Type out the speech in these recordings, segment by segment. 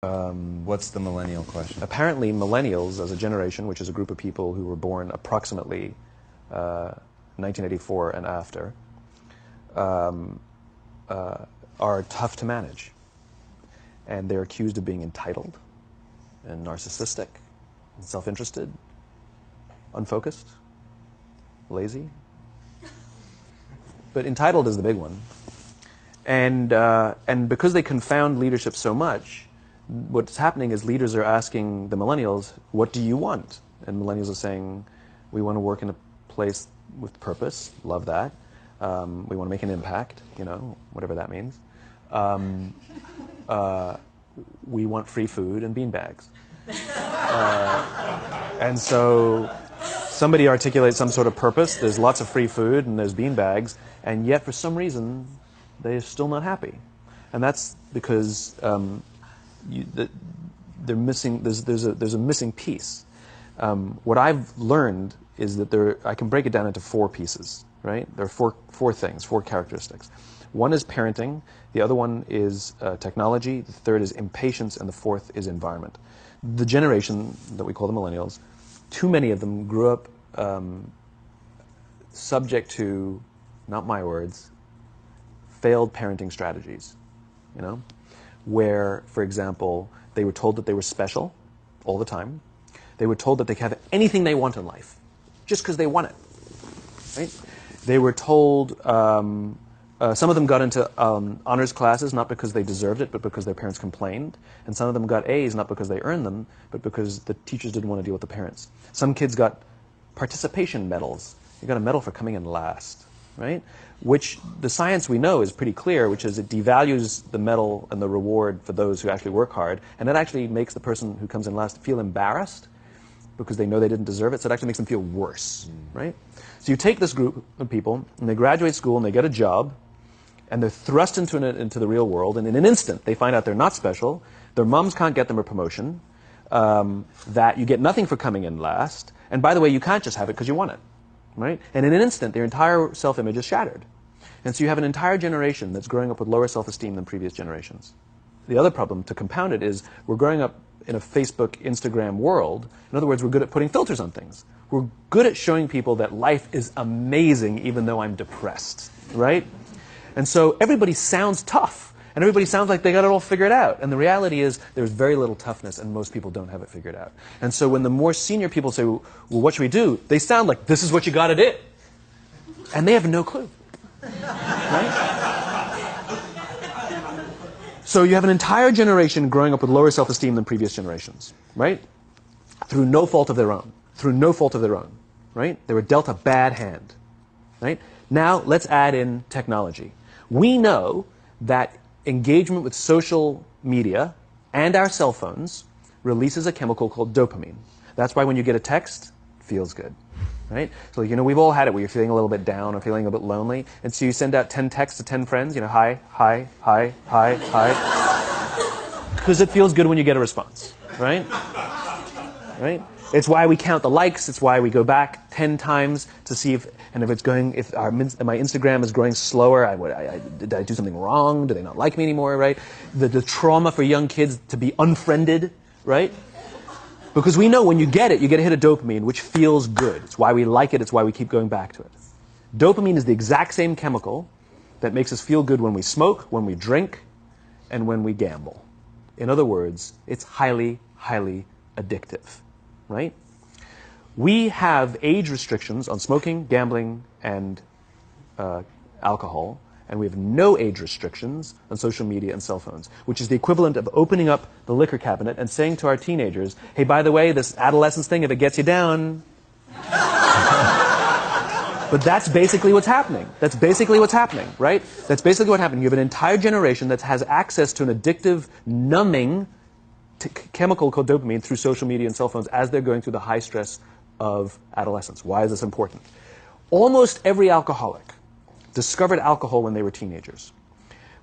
What's the millennial question? Apparently, millennials, as a generation, which is a group of people who were born approximately 1984 and after, are tough to manage. And they're accused of being entitled and narcissistic and self-interested, unfocused, lazy. But entitled is the big one. And because they confound leadership so much, what's happening is leaders are asking the millennials, what do you want? And millennials are saying, we want to work in a place with purpose, love that. We want to make an impact, whatever that means. We want free food and beanbags. And so somebody articulates some sort of purpose, there's lots of free food and there's beanbags, and yet for some reason they're still not happy. And that's because they're missing. There's a missing piece. What I've learned is that I can break it down into four pieces. Right? There are four things, four characteristics. One is parenting. The other one is technology. The third is impatience, and the fourth is environment. The generation that we call the millennials, too many of them grew up subject to, not my words, failed parenting strategies. Where, for example, they were told that they were special all the time. They were told that they could have anything they want in life, just because they want it. Right? They were told, some of them got into honors classes, not because they deserved it, but because their parents complained. And some of them got A's, not because they earned them, but because the teachers didn't want to deal with the parents. Some kids got participation medals. You got a medal for coming in last, right? Which the science we know is pretty clear, which is it devalues the medal and the reward for those who actually work hard, and it actually makes the person who comes in last feel embarrassed because they know they didn't deserve it, so it actually makes them feel worse, right? So you take this group of people, and they graduate school, and they get a job, and they're thrust into the real world, and in an instant, they find out they're not special, their moms can't get them a promotion, that you get nothing for coming in last, and by the way, you can't just have it because you want it, right? And in an instant, their entire self-image is shattered. And so you have an entire generation that's growing up with lower self-esteem than previous generations. The other problem, to compound it, is we're growing up in a Facebook, Instagram world. In other words, we're good at putting filters on things. We're good at showing people that life is amazing even though I'm depressed, right? And so everybody sounds tough, and everybody sounds like they got it all figured out. And the reality is there's very little toughness, and most people don't have it figured out. And so when the more senior people say, well, what should we do? They sound like, this is what you got to do. And they have no clue. Right? So you have an entire generation growing up with lower self-esteem than previous generations, right? Through no fault of their own. Through no fault of their own, right? They were dealt a bad hand, right? Now let's add in technology. We know that engagement with social media and our cell phones releases a chemical called dopamine. That's why when you get a text, it feels good. Right? So, we've all had it where you're feeling a little bit down or feeling a bit lonely. And so you send out 10 texts to 10 friends, hi, hi, hi, hi, hi. Because it feels good when you get a response, right? Right? It's why we count the likes. It's why we go back 10 times to see if my Instagram is growing slower, did I do something wrong? Do they not like me anymore, right? The trauma for young kids to be unfriended, right? Because we know when you get a hit of dopamine, which feels good. It's why we like it. It's why we keep going back to it. Dopamine is the exact same chemical that makes us feel good when we smoke, when we drink, and when we gamble. In other words, it's highly, highly addictive, right? We have age restrictions on smoking, gambling, and alcohol, and we have no age restrictions on social media and cell phones, which is the equivalent of opening up the liquor cabinet and saying to our teenagers, hey, by the way, this adolescence thing, if it gets you down. But that's basically what's happening. That's basically what's happening, right? That's basically what happened. You have an entire generation that has access to an addictive, numbing chemical called dopamine through social media and cell phones as they're going through the high stress of adolescence. Why is this important? Almost every alcoholic discovered alcohol when they were teenagers.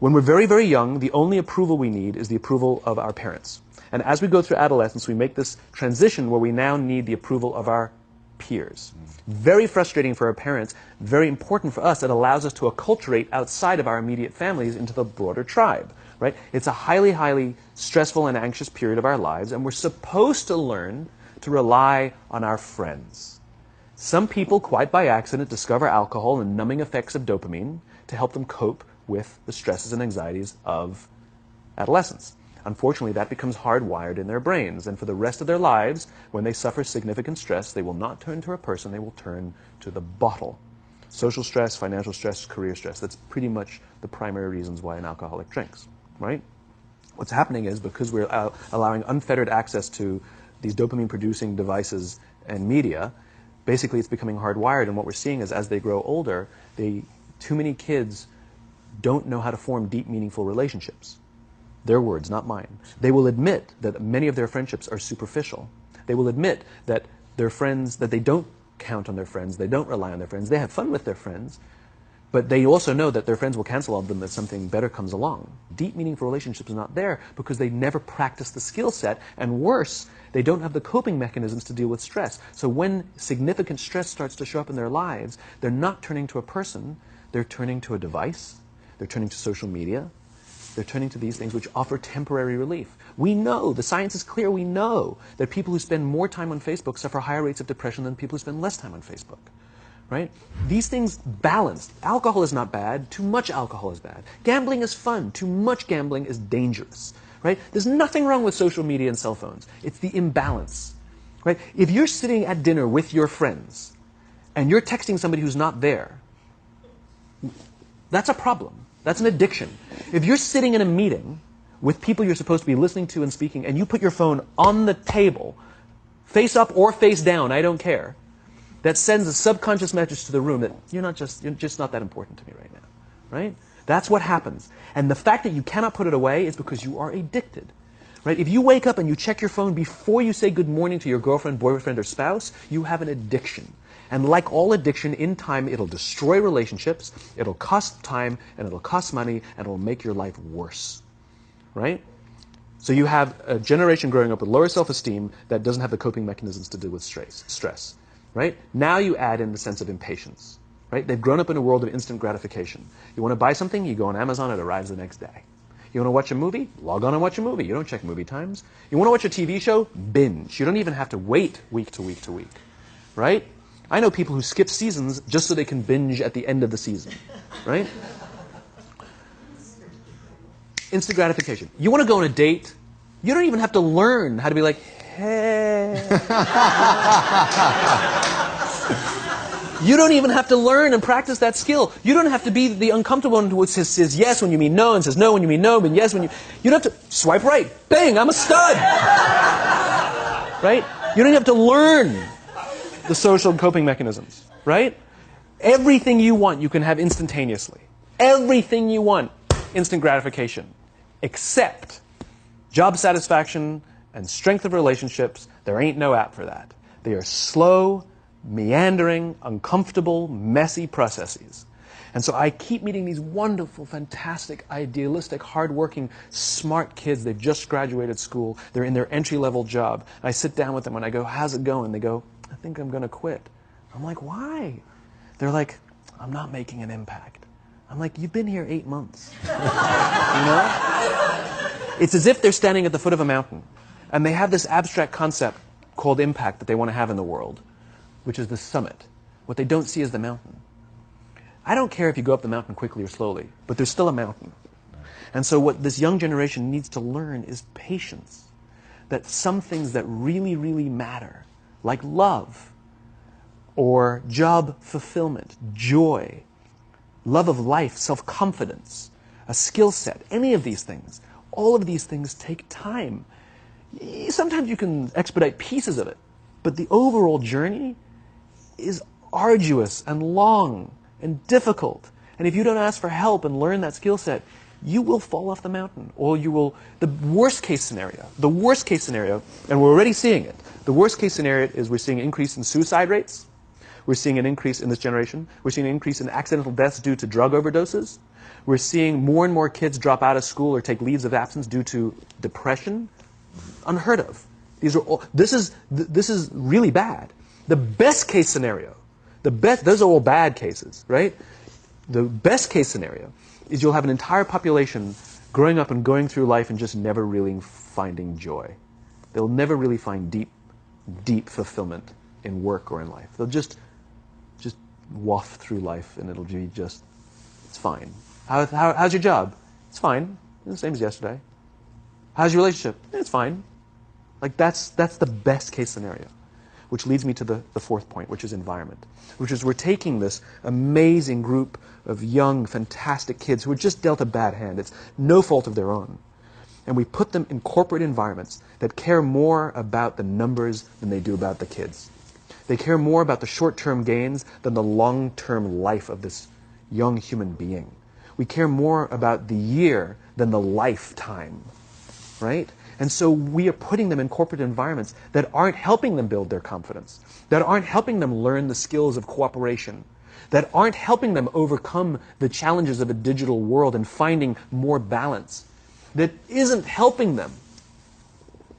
When we're very, very young, the only approval we need is the approval of our parents. And as we go through adolescence, we make this transition where we now need the approval of our peers. Very frustrating for our parents, very important for us. It allows us to acculturate outside of our immediate families into the broader tribe. right? It's a highly, highly stressful and anxious period of our lives, and we're supposed to learn to rely on our friends. Some people, quite by accident, discover alcohol and numbing effects of dopamine to help them cope with the stresses and anxieties of adolescence. Unfortunately, that becomes hardwired in their brains, and for the rest of their lives, when they suffer significant stress, they will not turn to a person, they will turn to the bottle. Social stress, financial stress, career stress. That's pretty much the primary reasons why an alcoholic drinks, right? What's happening is, because we're allowing unfettered access to these dopamine-producing devices and media, basically it's becoming hardwired, and what we're seeing is, as they grow older, too many kids don't know how to form deep, meaningful relationships. Their words, not mine. They will admit that many of their friendships are superficial. They will admit that their friends, that they don't count on their friends, they don't rely on their friends, they have fun with their friends, but they also know that their friends will cancel on them if something better comes along. Deep, meaningful relationships are not there because they never practice the skill set, and worse, they don't have the coping mechanisms to deal with stress. So when significant stress starts to show up in their lives, they're not turning to a person, they're turning to a device, they're turning to social media, they're turning to these things which offer temporary relief. We know, the science is clear, we know that people who spend more time on Facebook suffer higher rates of depression than people who spend less time on Facebook. Right? These things balanced. Alcohol is not bad, too much alcohol is bad. Gambling is fun, too much gambling is dangerous. Right? There's nothing wrong with social media and cell phones. It's the imbalance. Right? If you're sitting at dinner with your friends and you're texting somebody who's not there, that's a problem. That's an addiction. If you're sitting in a meeting with people you're supposed to be listening to and speaking, and you put your phone on the table, face up or face down, I don't care, that sends a subconscious message to the room that you're just not that important to me right now. Right? That's what happens. And the fact that you cannot put it away is because you are addicted. Right? If you wake up and you check your phone before you say good morning to your girlfriend, boyfriend, or spouse, you have an addiction. And like all addiction, in time, it'll destroy relationships, it'll cost time, and it'll cost money, and it'll make your life worse. Right? So you have a generation growing up with lower self-esteem that doesn't have the coping mechanisms to deal with stress. Right? Now you add in the sense of impatience. Right? They've grown up in a world of instant gratification. You want to buy something, you go on Amazon, it arrives the next day. You want to watch a movie? Log on and watch a movie. You don't check movie times. You want to watch a TV show? Binge. You don't even have to wait week to week to week. Right? I know people who skip seasons just so they can binge at the end of the season. Right? Instant gratification. You want to go on a date? You don't even have to learn how to be like, hey. You don't even have to learn and practice that skill. You don't have to be the uncomfortable one who says yes when you mean no and says no when you mean no, but yes when you... You don't have to swipe right. Bang, I'm a stud. Right? You don't have to learn the social coping mechanisms. Right? Everything you want, you can have instantaneously. Everything you want, instant gratification. Except job satisfaction and strength of relationships, there ain't no app for that. They are slow, meandering, uncomfortable, messy processes. And so I keep meeting these wonderful, fantastic, idealistic, hardworking, smart kids. They've just graduated school. They're in their entry-level job. And I sit down with them and I go, how's it going? They go, I think I'm going to quit. I'm like, why? They're like, I'm not making an impact. I'm like, you've been here 8 months. You know? It's as if they're standing at the foot of a mountain and they have this abstract concept called impact that they want to have in the world, which is the summit. What they don't see is the mountain. I don't care if you go up the mountain quickly or slowly, but there's still a mountain. And so what this young generation needs to learn is patience. That some things that really, really matter, like love, or job fulfillment, joy, love of life, self-confidence, a skill set, any of these things, all of these things take time. Sometimes you can expedite pieces of it, but the overall journey is arduous and long and difficult. And if you don't ask for help and learn that skill set, you will fall off the mountain. Or you will, the worst case scenario, and we're already seeing it, the worst case scenario is we're seeing an increase in suicide rates. We're seeing an increase in this generation. We're seeing an increase in accidental deaths due to drug overdoses. We're seeing more and more kids drop out of school or take leaves of absence due to depression. Unheard of. These are all, this is really bad. The best case scenario, those are all bad cases, right? The best case scenario is you'll have an entire population growing up and going through life and just never really finding joy. They'll never really find deep fulfillment in work or in life. They'll just waft through life and it'll be just, it's fine. How's your job? It's fine. It's the same as yesterday. How's your relationship? It's fine. Like that's the best case scenario. Which leads me to the fourth point, which is environment. Which is we're taking this amazing group of young, fantastic kids who are just dealt a bad hand. It's no fault of their own. And we put them in corporate environments that care more about the numbers than they do about the kids. They care more about the short-term gains than the long-term life of this young human being. We care more about the year than the lifetime, right? And so we are putting them in corporate environments that aren't helping them build their confidence, that aren't helping them learn the skills of cooperation, that aren't helping them overcome the challenges of a digital world and finding more balance, that isn't helping them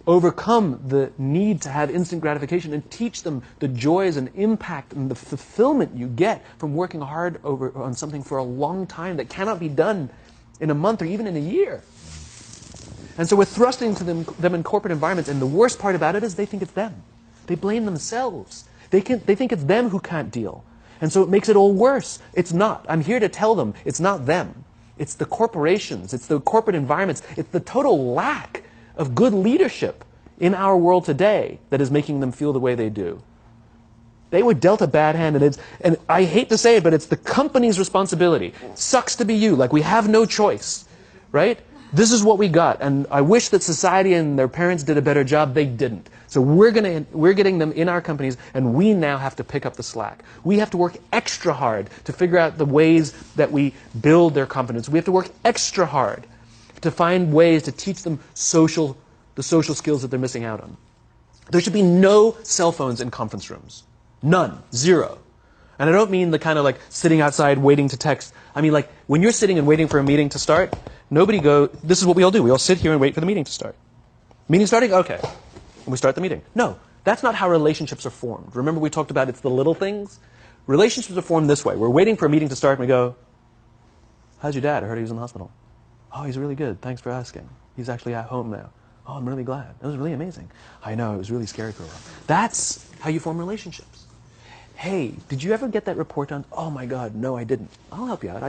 overcome the need to have instant gratification and teach them the joys and impact and the fulfillment you get from working hard on something for a long time that cannot be done in a month or even in a year. And so we're thrusting to them in corporate environments, and the worst part about it is they think it's them. They blame themselves. They think it's them who can't deal. And so it makes it all worse. It's not. I'm here to tell them it's not them. It's the corporations. It's the corporate environments. It's the total lack of good leadership in our world today that is making them feel the way they do. They were dealt a bad hand, and I hate to say it, but it's the company's responsibility. It sucks to be you. Like, we have no choice, right? This is what we got, and I wish that society and their parents did a better job. They didn't. So we're getting them in our companies, and we now have to pick up the slack. We have to work extra hard to figure out the ways that we build their confidence. We have to work extra hard to find ways to teach them the social skills that they're missing out on. There should be no cell phones in conference rooms. None. Zero. And I don't mean the kind of like sitting outside waiting to text. I mean like when you're sitting and waiting for a meeting to start, this is what we all do. We all sit here and wait for the meeting to start. Meeting starting? Okay. And we start the meeting. No, that's not how relationships are formed. Remember we talked about it's the little things? Relationships are formed this way. We're waiting for a meeting to start and we go, how's your dad? I heard he was in the hospital. Oh, he's really good. Thanks for asking. He's actually at home now. Oh, I'm really glad. It was really amazing. I know, it was really scary for a while. That's how you form relationships. Hey, did you ever get that report done? Oh my God, no, I didn't. I'll help you out.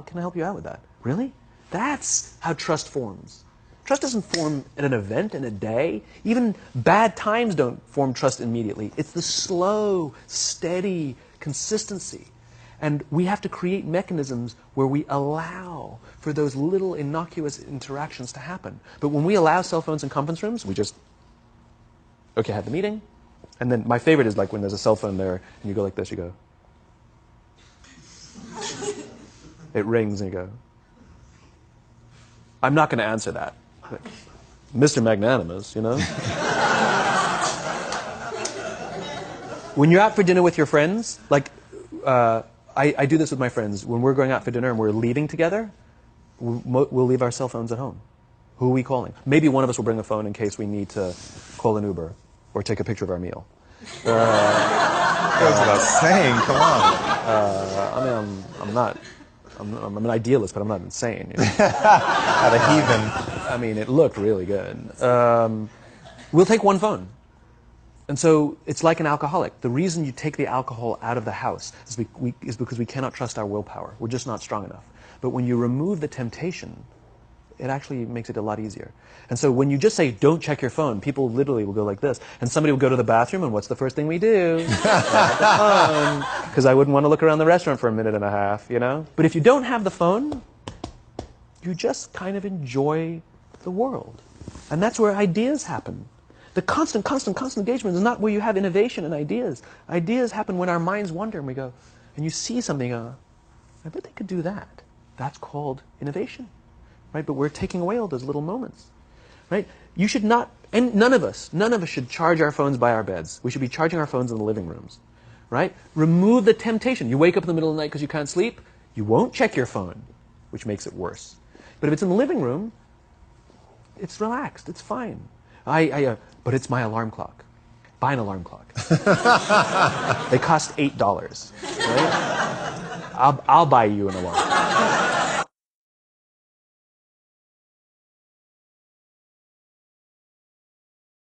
Can I help you out with that? Really? That's how trust forms. Trust doesn't form at an event in a day. Even bad times don't form trust immediately. It's the slow, steady consistency. And we have to create mechanisms where we allow for those little innocuous interactions to happen. But when we allow cell phones in conference rooms, we just, okay, I had the meeting. And then my favorite is like when there's a cell phone there and you go like this, you go. It rings and you go. I'm not going to answer that. Mr. Magnanimous, you know? When you're out for dinner with your friends, like, I do this with my friends. When we're going out for dinner and we're leaving together, we'll leave our cell phones at home. Who are we calling? Maybe one of us will bring a phone in case we need to call an Uber or take a picture of our meal. Goes without saying, come on. I mean, I'm an idealist, but I'm not insane. You know? Not a heathen. I mean, it looked really good. We'll take one phone. And so it's like an alcoholic. The reason you take the alcohol out of the house is because we cannot trust our willpower. We're just not strong enough. But when you remove the temptation, it actually makes it a lot easier. And so when you just say, don't check your phone, people literally will go like this. And somebody will go to the bathroom, and what's the first thing we do? Because I wouldn't want to look around the restaurant for a minute and a half, you know? But if you don't have the phone, you just kind of enjoy the world. And that's where ideas happen. The constant engagement is not where you have innovation and ideas. Ideas happen when our minds wander and we go, and you see something, I bet they could do that. That's called innovation, right? But we're taking away all those little moments, right? You should not, and none of us should charge our phones by our beds. We should be charging our phones in the living rooms, right? Remove the temptation. You wake up in the middle of the night because you can't sleep, you won't check your phone, which makes it worse. But if it's in the living room, it's relaxed, it's fine. But it's my alarm clock. Buy an alarm clock. They cost $8. Right? I'll buy you an alarm clock.